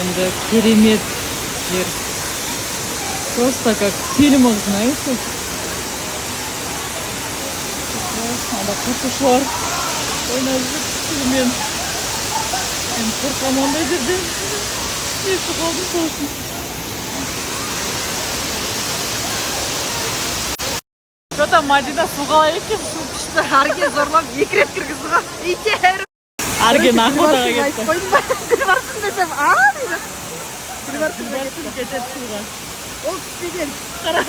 Енді керемет жер. Просто как в фильмах, знаете. Анда қатысушылар ойнап жүр сумен. Мен қорқамын ондай жерден. Несі қалдым сол үшін. Что-то Мадина суға екен, су күшті. Арге зорлап екі рет кіргізді. Итер. Арген охотаға кетті. Бір барсын десем, дейді. Бір барсын кетеді суға. Ол түспеген. Қара,